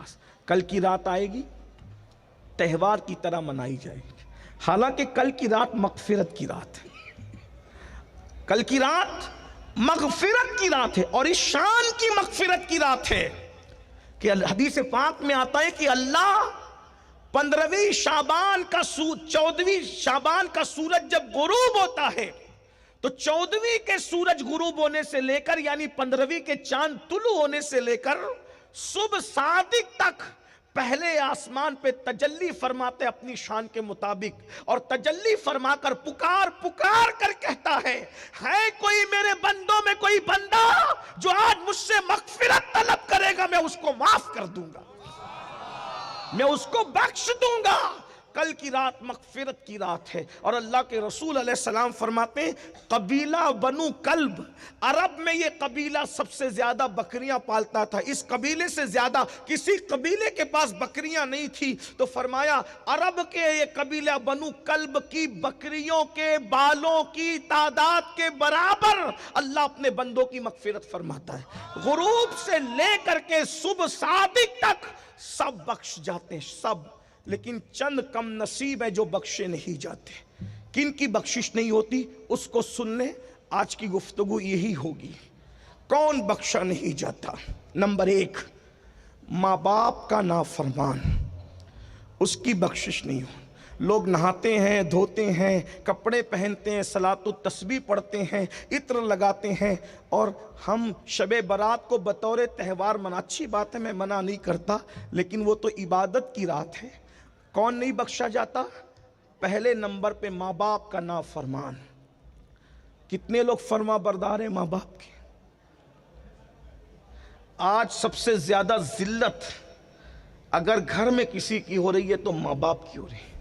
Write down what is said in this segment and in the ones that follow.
پاس. کل کی رات آئے گی تہوار کی طرح منائی جائے گی، حالانکہ کل کی رات مغفرت کی رات ہے. کل کی رات مغفرت کی رات ہے اور اس شان کی مغفرت کی رات ہے کہ حدیث پاک میں آتا ہے کہ اللہ 15ویں شعبان کا 14ویں شعبان کا سورج جب غروب ہوتا ہے تو 14ویں کے سورج غروب ہونے سے لے کر یعنی 15ویں کے چاند طلوع ہونے سے لے کر صبح صادق تک پہلے آسمان پہ تجلی فرماتے اپنی شان کے مطابق، اور تجلی فرما کر پکار کر کہتا ہے کوئی میرے بندوں میں کوئی بندہ جو آج مجھ سے مغفرت طلب کرے گا میں اس کو معاف کر دوں گا، میں اس کو بخش دوں گا. کل کی رات مغفرت کی رات ہے. اور اللہ کے رسول علیہ السلام فرماتے ہیں قبیلہ بنو کلب، عرب میں یہ قبیلہ سب سے زیادہ بکریاں پالتا تھا، اس قبیلے سے زیادہ کسی قبیلے کے پاس بکریاں نہیں تھی. تو فرمایا عرب کے یہ قبیلہ بنو کلب کی بکریوں کے بالوں کی تعداد کے برابر اللہ اپنے بندوں کی مغفرت فرماتا ہے. غروب سے لے کر کے صبح صادق تک سب بخش جاتے ہیں، سب. لیکن چند کم نصیب ہے جو بخشے نہیں جاتے. کن کی بخشش نہیں ہوتی اس کو سن لیں، آج کی گفتگو یہی ہوگی. کون بخشا نہیں جاتا؟ نمبر 1 ماں باپ کا نافرمان، اس کی بخشش نہیں ہو. لوگ نہاتے ہیں، دھوتے ہیں، کپڑے پہنتے ہیں، صلاۃ التسبیح پڑھتے ہیں، عطر لگاتے ہیں، اور ہم شب برات کو بطور تہوار اچھی بات ہے، میں منع نہیں کرتا، لیکن وہ تو عبادت کی رات ہے. کون نہیں بخشا جاتا؟ پہلے نمبر پہ ماں باپ کا نافرمان. کتنے لوگ فرما بردار ہیں ماں باپ کے؟ آج سب سے زیادہ ذلت اگر گھر میں کسی کی ہو رہی ہے تو ماں باپ کی ہو رہی ہے.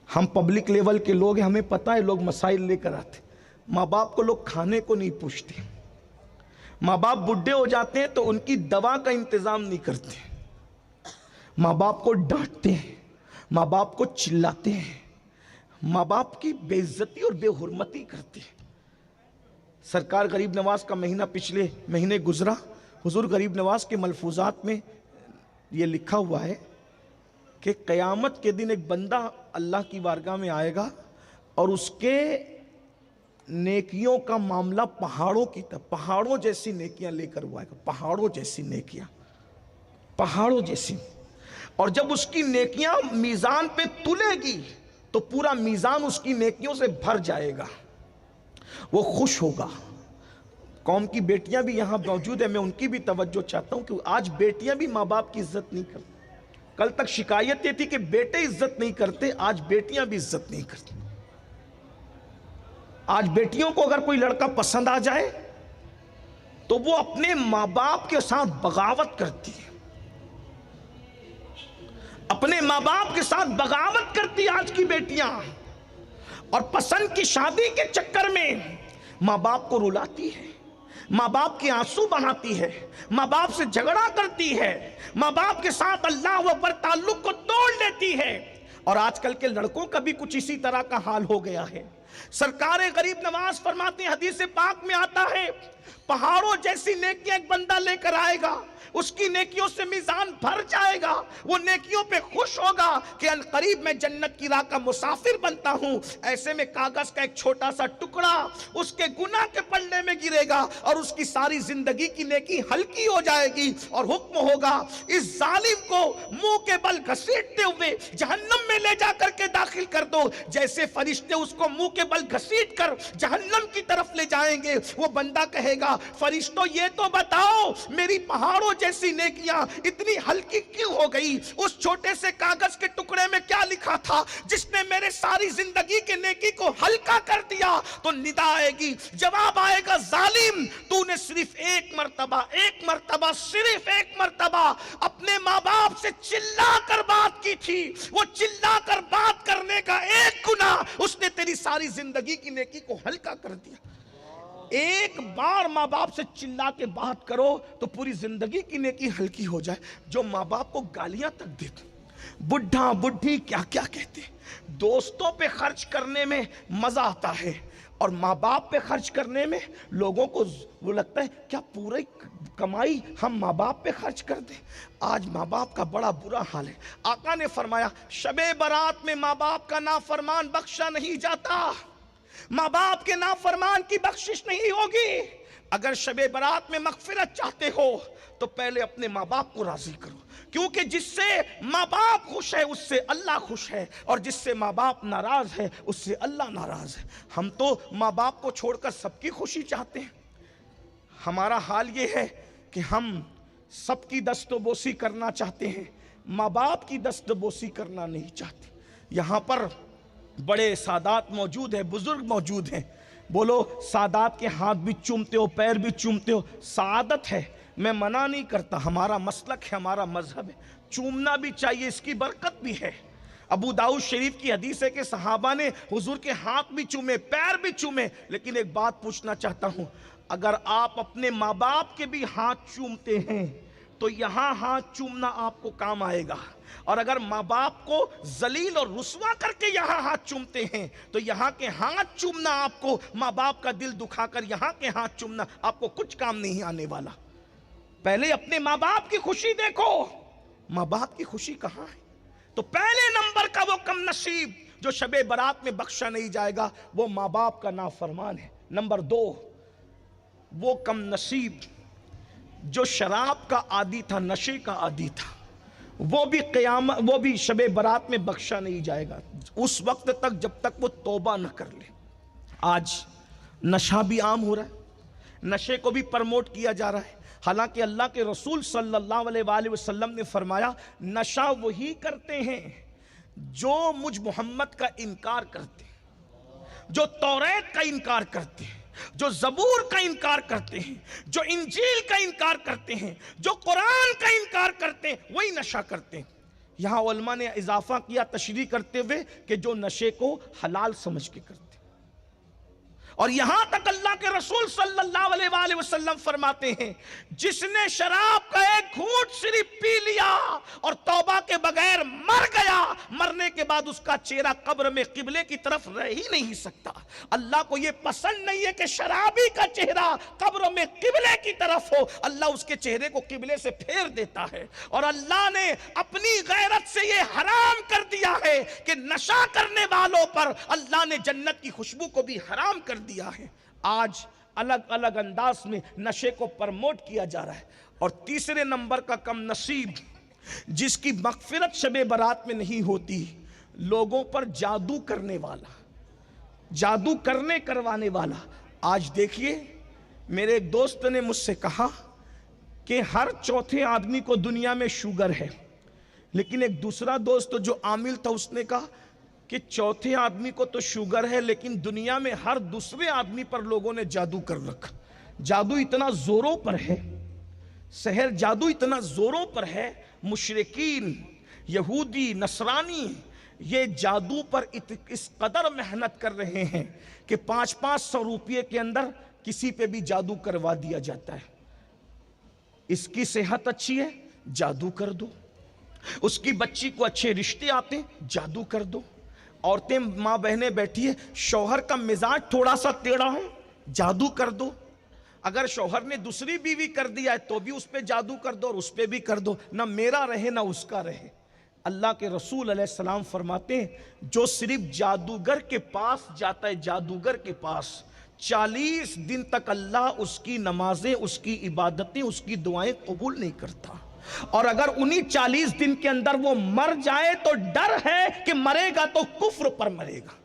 ہم پبلک لیول کے لوگ ہیں، ہمیں پتہ ہے لوگ مسائل لے کر آتے. ماں باپ کو لوگ کھانے کو نہیں پوچھتے. ماں باپ بڈھے ہو جاتے ہیں تو ان کی دوا کا انتظام نہیں کرتے. ماں باپ کو ڈانٹتے ہیں، ماں باپ کو چلاتے ہیں، ماں باپ کی بے عزتی اور بے حرمتی کرتے ہیں. سرکار غریب نواز کا مہینہ پچھلے مہینے گزرا. حضور غریب نواز کے ملفوظات میں یہ لکھا ہوا ہے کہ قیامت کے دن ایک بندہ اللہ کی بارگاہ میں آئے گا اور اس کے نیکیوں کا معاملہ پہاڑوں کی طرح، پہاڑوں جیسی نیکیاں لے کر وہ آئے گا. پہاڑوں جیسی نیکیاں، پہاڑوں جیسی. اور جب اس کی نیکیاں میزان پہ تلے گی تو پورا میزان اس کی نیکیوں سے بھر جائے گا. وہ خوش ہوگا. قوم کی بیٹیاں بھی یہاں موجود ہیں، میں ان کی بھی توجہ چاہتا ہوں کہ آج بیٹیاں بھی ماں باپ کی عزت نہیں کرتی. کل تک شکایت یہ تھی کہ بیٹے عزت نہیں کرتے، آج بیٹیاں بھی عزت نہیں کرتی. آج بیٹیوں کو اگر کوئی لڑکا پسند آ جائے تو وہ اپنے ماں باپ کے ساتھ بغاوت کرتی ہے، اپنے ماں باپ کے ساتھ بغاوت کرتی آج کی بیٹیاں، اور پسند کی شادی کے چکر میں ماں باپ کو رلاتی ہے، ماں باپ کے آنسو بہاتی ہے، ماں باپ سے جھگڑا کرتی ہے، ماں باپ کے ساتھ اللہ اکبر تعلق کو توڑ لیتی ہے. اور آج کل کے لڑکوں کا بھی کچھ اسی طرح کا حال ہو گیا ہے. سرکار غریب نواز فرماتے ہیں، حدیث پاک میں آتا ہے پہاڑوں جیسی نیکیاں ایک بندہ لے کر آئے گا، اس کی نیکیوں سے میزان بھر جائے گا، وہ نیکیوں پہ خوش ہوگا کہ القریب میں جنت کی راہ کا مسافر بنتا ہوں. ایسے میں کاغذ کا ایک چھوٹا سا ٹکڑا اس کے گناہ کے پلڑے میں گرے گا اور اس کی ساری زندگی کی نیکی ہلکی ہو جائے گی، اور حکم ہوگا اس ظالم کو منہ کے بل گھسیٹتے ہوئے جہنم میں لے جا کر کے داخل کر دو. جیسے فرشتے اس کو منہ کے بل گھسیٹ کر جہنم کی طرف لے جائیں گے، وہ بندہ کہے گا فرشتوں یہ تو بتاؤ میری پہاڑوں جیسی نیکیاں اتنی ہلکی کیوں ہو گئی؟ اس چھوٹے سے کاغذ کے ٹکڑے میں کیا لکھا تھا جس نے میرے ساری زندگی کے نیکی کو ہلکا کر دیا؟ تو ندا آئے گی، جواب آئے گا ظالم تو نے صرف ایک مرتبہ صرف ایک مرتبہ اپنے ماں باپ سے چلا کر بات کی تھی. وہ چلا کر بات کرنے کا ایک گناہ اس نے تیری ساری زندگی کی نیکی کو ہلکا کر دیا. ایک بار ماں باپ سے چلا کے بات کرو تو پوری زندگی کی نیکی ہلکی ہو جائے. جو ماں باپ کو گالیاں تک دیتے، بڈھا بڈھی کیا کیا کہتے، دوستوں پہ خرچ کرنے میں مزہ آتا ہے، اور ماں باپ پہ خرچ کرنے میں لوگوں کو وہ لگتا ہے کیا پوری کمائی ہم ماں باپ پہ خرچ کر دیں. آج ماں باپ کا بڑا برا حال ہے. آقا نے فرمایا شب برات میں ماں باپ کا نافرمان بخشا نہیں جاتا، ماں باپ کے نافرمان کی بخشش نہیں ہوگی. اگر شب برات میں مغفرت چاہتے ہو تو پہلے اپنے ماں باپ کو راضی کرو، کیونکہ جس سے ماں باپ خوش ہے اس سے اللہ خوش ہے، اور جس سے ماں باپ ناراض ہے اس سے اللہ ناراض ہے. ہم تو ماں باپ کو چھوڑ کر سب کی خوشی چاہتے ہیں. ہمارا حال یہ ہے کہ ہم سب کی دست و بوسی کرنا چاہتے ہیں، ماں باپ کی دست و بوسی کرنا نہیں چاہتے. یہاں پر بڑے سادات موجود ہیں، بزرگ موجود ہیں. بولو سادات کے ہاتھ بھی چومتے ہو، پیر بھی چومتے ہو، سعادت ہے. میں منع نہیں کرتا، ہمارا مسلک ہے، ہمارا مذہب ہے، چومنا بھی چاہیے، اس کی برکت بھی ہے. ابو داؤد شریف کی حدیث ہے کہ صحابہ نے حضور کے ہاتھ بھی چومے، پیر بھی چومے. لیکن ایک بات پوچھنا چاہتا ہوں، اگر آپ اپنے ماں باپ کے بھی ہاتھ چومتے ہیں تو یہاں ہاتھ چومنا آپ کو کام آئے گا، اور اگر ماں باپ کو ذلیل اور رسوا کر کے یہاں ہاتھ چومتے ہیں تو یہاں کے ہاتھ چومنا آپ کو، ماں باپ کا دل دکھا کر یہاں کے ہاتھ چومنا آپ کو کچھ کام نہیں آنے والا. پہلے اپنے ماں باپ کی خوشی دیکھو. ماں باپ کی خوشی کہاں ہے؟ تو پہلے نمبر کا وہ کم نصیب جو شب برات میں بخشا نہیں جائے گا وہ ماں باپ کا نافرمان ہے. نمبر 2، وہ کم نصیب جو شراب کا عادی تھا، نشے کا عادی تھا، وہ بھی شب برات میں بخشا نہیں جائے گا اس وقت تک جب تک وہ توبہ نہ کر لے. آج نشہ بھی عام ہو رہا ہے، نشے کو بھی پرموٹ کیا جا رہا ہے. حالانکہ اللہ کے رسول صلی اللہ علیہ وآلہ وسلم نے فرمایا نشہ وہی کرتے ہیں جو مجھ محمد کا انکار کرتے ہیں، جو توریت کا انکار کرتے ہیں، جو زبور کا انکار کرتے ہیں، جو انجیل کا انکار کرتے ہیں، جو قرآن کا انکار کرتے ہیں، وہی نشہ کرتے ہیں. یہاں علماء نے اضافہ کیا تشریح کرتے ہوئے کہ جو نشے کو حلال سمجھ کے کرتے ہیں. اور یہاں تک اللہ کے رسول صلی اللہ علیہ وآلہ وسلم فرماتے ہیں جس نے شراب کا ایک گھونٹ صرف پی لیا اور توبہ کے بغیر مر گیا، مرنے کے بعد اس کا چہرہ قبر میں قبلے کی طرف رہ ہی نہیں سکتا. اللہ کو یہ پسند نہیں ہے کہ شرابی کا چہرہ قبر میں قبلے کی طرف ہو. اللہ اس کے چہرے کو قبلے سے پھیر دیتا ہے. اور اللہ نے اپنی غیرت سے یہ حرام کر دیا ہے کہ نشہ کرنے والوں پر اللہ نے جنت کی خوشبو کو بھی حرام کر دیا ہے. آج الگ الگ انداز میں نشے کو پرموٹ کیا جا رہا ہے. اور تیسرے نمبر کا کم نصیب جس کی مغفرت شب برات میں نہیں ہوتی، لوگوں پر جادو کرنے والا، جادو کروانے والا. آج دیکھیے میرے ایک دوست نے مجھ سے کہا کہ ہر چوتھے آدمی کو دنیا میں شوگر ہے، لیکن ایک دوسرا دوست جو عامل تھا اس نے کہا کہ چوتھے آدمی کو تو شوگر ہے لیکن دنیا میں ہر دوسرے آدمی پر لوگوں نے جادو کر رکھا. جادو اتنا زوروں پر ہے، سحر جادو اتنا زوروں پر ہے، مشرکین، یہودی، نصرانی یہ جادو پر اس قدر محنت کر رہے ہیں کہ 500 روپے کے اندر کسی پہ بھی جادو کروا دیا جاتا ہے. اس کی صحت اچھی ہے جادو کر دو، اس کی بچی کو اچھے رشتے آتے ہیں جادو کر دو. عورتیں ماں بہنیں بیٹھی ہے، شوہر کا مزاج تھوڑا سا ٹیڑھا ہے جادو کر دو. اگر شوہر نے دوسری بیوی کر دیا ہے تو بھی اس پہ جادو کر دو اور اس پہ بھی کر دو، نہ میرا رہے نہ اس کا رہے. اللہ کے رسول علیہ السلام فرماتے ہیں جو صرف جادوگر کے پاس جاتا ہے، جادوگر کے پاس 40 دن تک اللہ اس کی نمازیں، اس کی عبادتیں، اس کی دعائیں قبول نہیں کرتا. اور اگر انہی 40 دن کے اندر وہ مر جائے تو ڈر ہے کہ مرے گا تو کفر پر مرے گا.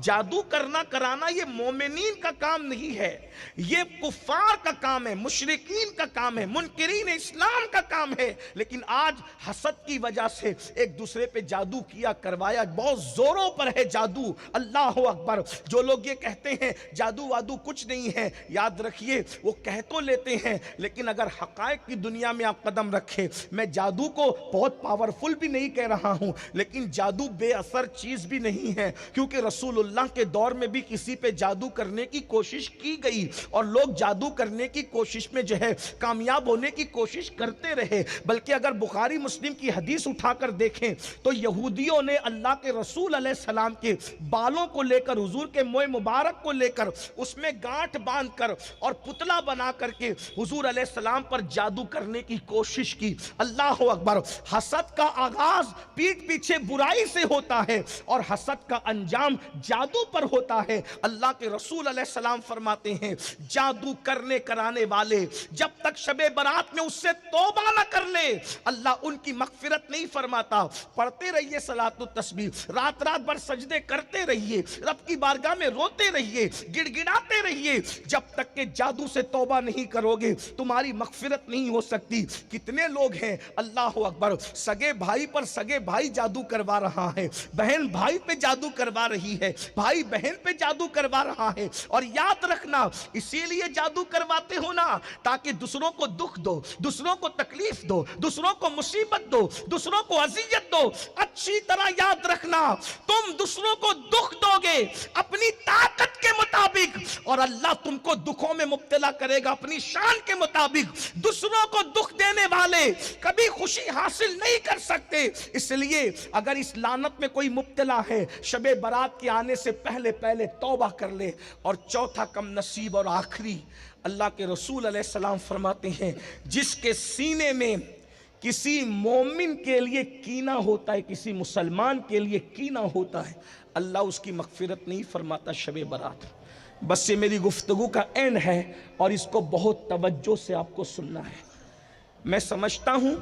جادو کرنا کرانا یہ مومنین کا کام نہیں ہے، یہ کفار کا کام ہے، مشرکین کا کام ہے، منکرین اسلام کا کام ہے. لیکن آج حسد کی وجہ سے ایک دوسرے پہ جادو کیا کروایا، بہت زوروں پر ہے جادو. اللہ اکبر. جو لوگ یہ کہتے ہیں جادو وادو کچھ نہیں ہے، یاد رکھیے وہ کہہ تو لیتے ہیں لیکن اگر حقائق کی دنیا میں آپ قدم رکھے، میں جادو کو بہت پاورفل بھی نہیں کہہ رہا ہوں لیکن جادو بے اثر چیز بھی نہیں ہے، کیونکہ رسول اللہ اللہ کے دور میں بھی کسی پہ جادو کرنے کی کوشش کی گئی اور لوگ جادو کرنے کی کوشش میں جو ہے کامیاب ہونے کی کوشش کرتے رہے، بلکہ اگر بخاری مسلم کی حدیث اٹھا کر دیکھیں تو یہودیوں نے اللہ کے رسول علیہ السلام کے بالوں کو لے کر، حضور کے موئے مبارک کو لے کر اس میں گانٹھ باندھ کر اور پتلا بنا کر کے حضور علیہ السلام پر جادو کرنے کی کوشش کی۔ اللہ اکبر۔ حسد کا آغاز پیٹھ پیچھے برائی سے ہوتا ہے اور حسد کا انجام جادو پر ہوتا ہے۔ اللہ کے رسول علیہ السلام فرماتے ہیں جادو کرنے کرانے والے جب تک شب برات میں اس سے توبہ نہ کر لے اللہ ان کی مغفرت نہیں فرماتا۔ پڑھتے رہیے صلاۃ التسبیح، رات رات بھر سجدے کرتے رہیے، رب کی بارگاہ میں روتے رہیے، گڑ گڑاتے رہیے، جب تک کہ جادو سے توبہ نہیں کرو گے تمہاری مغفرت نہیں ہو سکتی۔ کتنے لوگ ہیں اللہ اکبر، سگے بھائی پر سگے بھائی جادو کروا رہا ہے، بہن بھائی پہ جادو کروا رہی ہے، بھائی بہن پہ جادو کروا رہا ہے۔ اور یاد رکھنا اسی لیے جادو کرواتے ہو نا تاکہ دوسروں کو دکھ دو، دوسروں کو تکلیف دو، دوسروں کو مصیبت دو، دوسروں کو اذیت دو۔ اچھی طرح یاد رکھنا تم دوسروں کو دکھ دو گے اپنی طاقت کے مطابق اور اللہ تم کو دکھوں میں مبتلا کرے گا اپنی شان کے مطابق۔ دوسروں کو دکھ دینے والے کبھی خوشی حاصل نہیں کر سکتے۔ اس لیے اگر اس لعنت میں کوئی مبتلا ہے شب برات کے آنے سے پہلے پہلے توبہ کر لے۔ اور چوتھا کم نصیب اور آخری، اللہ کے رسول علیہ السلام فرماتے ہیں جس کے سینے میں کسی مومن کے لیے کینہ ہوتا ہے، کسی مسلمان کے لیے کینہ ہوتا ہے، اللہ اس کی مغفرت نہیں فرماتا شب برات۔ بس یہ میری گفتگو کا اینڈ ہے اور اس کو بہت توجہ سے آپ کو سننا ہے۔ میں سمجھتا ہوں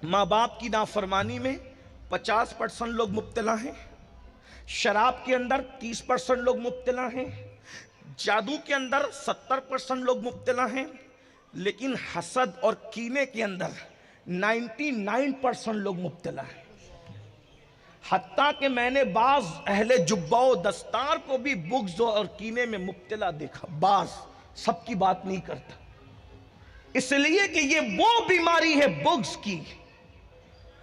ماں باپ کی نافرمانی میں 50% لوگ مبتلا ہیں، شراب کے اندر 30% لوگ مبتلا ہیں، جادو کے اندر 70% لوگ مبتلا ہیں، لیکن حسد اور کینے کے اندر 99% لوگ مبتلا ہیں۔ حتیٰ کہ میں نے بعض اہل جبہ و دستار کو بھی بغض اور کینے میں مبتلا دیکھا، بعض، سب کی بات نہیں کرتا، اس لیے کہ یہ وہ بیماری ہے بغض کی،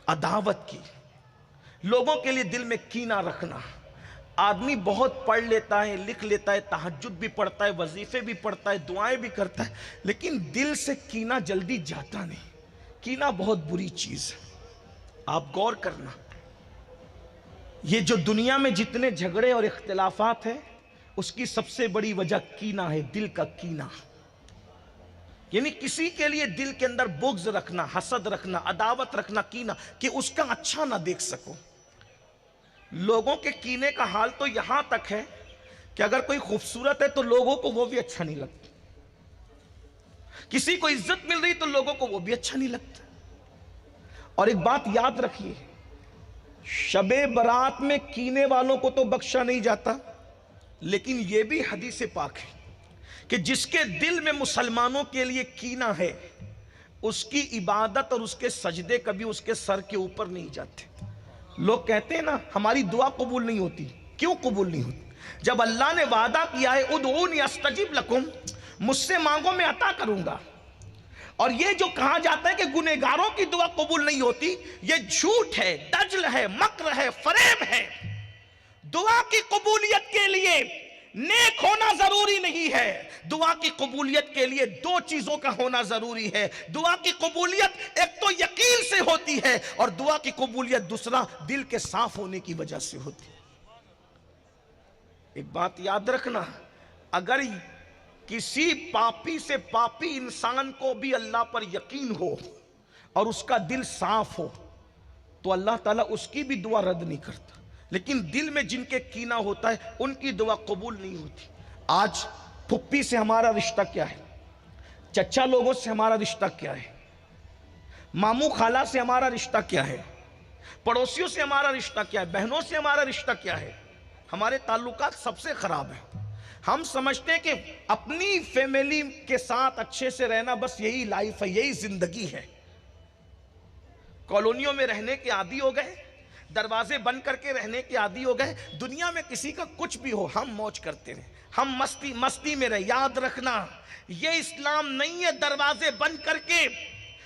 عداوت کی، لوگوں کے لیے دل میں کینہ رکھنا۔ آدمی بہت پڑھ لیتا ہے، لکھ لیتا ہے، تہجد بھی پڑھتا ہے، وظیفے بھی پڑھتا ہے، دعائیں بھی کرتا ہے، لیکن دل سے کینہ جلدی جاتا نہیں۔ کینہ بہت بری چیز ہے، آپ غور کرنا۔ یہ جو دنیا میں جتنے جھگڑے اور اختلافات ہیں اس کی سب سے بڑی وجہ کینہ ہے، دل کا کینہ، یعنی کسی کے لیے دل کے اندر بغض رکھنا، حسد رکھنا، عداوت رکھنا، کینہ کہ اس کا اچھا نہ دیکھ سکو۔ لوگوں کے کینے کا حال تو یہاں تک ہے کہ اگر کوئی خوبصورت ہے تو لوگوں کو وہ بھی اچھا نہیں لگتا، کسی کو عزت مل رہی تو لوگوں کو وہ بھی اچھا نہیں لگتا۔ اور ایک بات یاد رکھیے، شب برات میں کینے والوں کو تو بخشا نہیں جاتا، لیکن یہ بھی حدیث پاک ہے کہ جس کے دل میں مسلمانوں کے لیے کینہ ہے اس کی عبادت اور اس کے سجدے کبھی اس کے سر کے اوپر نہیں جاتے۔ لوگ کہتے ہیں نا ہماری دعا قبول نہیں ہوتی، کیوں قبول نہیں ہوتی؟ جب اللہ نے وعدہ کیا ہے ادعونی استجب لکم، مجھ سے مانگو میں عطا کروں گا، اور یہ جو کہا جاتا ہے کہ گنہگاروں کی دعا قبول نہیں ہوتی، یہ جھوٹ ہے، دجل ہے، مکر ہے، فریب ہے۔ دعا کی قبولیت کے لیے نیک ہونا ضروری نہیں ہے، دعا کی قبولیت کے لیے دو چیزوں کا ہونا ضروری ہے۔ دعا کی قبولیت ایک تو یقین سے ہوتی ہے اور دعا کی قبولیت دوسرا دل کے صاف ہونے کی وجہ سے ہوتی ہے۔ ایک بات یاد رکھنا، اگر کسی پاپی سے پاپی انسان کو بھی اللہ پر یقین ہو اور اس کا دل صاف ہو تو اللہ تعالیٰ اس کی بھی دعا رد نہیں کرتا، لیکن دل میں جن کے کینہ ہوتا ہے ان کی دعا قبول نہیں ہوتی۔ آج پھپھی سے ہمارا رشتہ کیا ہے، چچا لوگوں سے ہمارا رشتہ کیا ہے، ماموں خالہ سے ہمارا رشتہ کیا ہے، پڑوسیوں سے ہمارا رشتہ کیا ہے، بہنوں سے ہمارا رشتہ کیا ہے، ہمارے تعلقات سب سے خراب ہیں۔ ہم سمجھتے ہیں کہ اپنی فیملی کے ساتھ اچھے سے رہنا بس یہی لائف ہے، یہی زندگی ہے۔ کالونیوں میں رہنے کے عادی ہو گئے، دروازے بند کر کے رہنے کے عادی ہو گئے، دنیا میں کسی کا کچھ بھی ہو ہم موج کرتے رہے، ہم مستی میں رہے۔ یاد رکھنا یہ اسلام نہیں ہے دروازے بند کر کے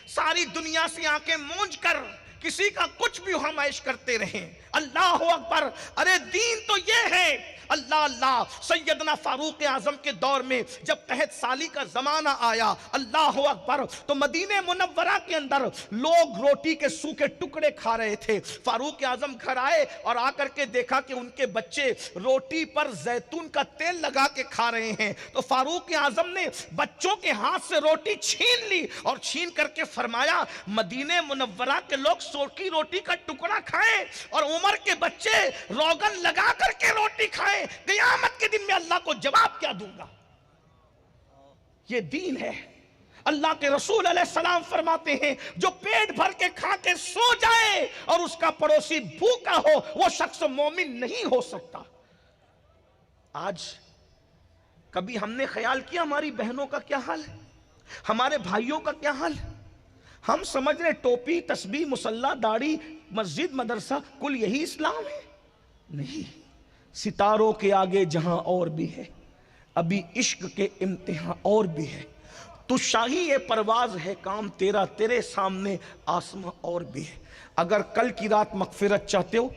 ساری دنیا سے آنکھیں مونج کر کسی کا کچھ بھی ہم عیش کرتے رہیں۔ اللہ اکبر، ارے دین تو یہ ہے اللہ اللہ سیدنا فاروق اعظم کے دور میں جب قحط سالی کا زمانہ آیا، اللہ اکبر، تو مدینہ منورہ کے اندر لوگ روٹی کے سوکھے ٹکڑے کھا رہے تھے۔ فاروق اعظم گھر آئے اور آ کر کے دیکھا کہ ان کے بچے روٹی پر زیتون کا تیل لگا کے کھا رہے ہیں، تو فاروق اعظم نے بچوں کے ہاتھ سے روٹی چھین لی اور چھین کر کے فرمایا مدینہ منورہ کے لوگ سوکھی روٹی کا ٹکڑا کھائیں اور عمر کے بچے روغن لگا کر کے روٹی کھائیں، قیامت کے دن میں اللہ کو جواب کیا دوں گا؟ یہ دین ہے۔ اللہ کے رسول علیہ السلام فرماتے ہیں جو پیٹ بھر کے کھا کے سو جائے اور اس کا پڑوسی بھوکا ہو، وہ شخص مومن نہیں ہو سکتا۔ آج کبھی ہم نے خیال کیا ہماری بہنوں کا کیا حال ہے، ہمارے بھائیوں کا کیا حال ہے؟ ہم سمجھ رہے ٹوپی، تسبیح، مصلی، داڑھی، مسجد، مدرسہ کل یہی اسلام ہے؟ نہیں، ستاروں کے آگے جہاں اور بھی ہے، ابھی عشق کے امتحان اور بھی ہے۔ تو شاہی یہ پرواز ہے کام تیرا، تیرے سامنے آسماں اور بھی ہے۔ اگر کل کی رات مغفرت چاہتے ہو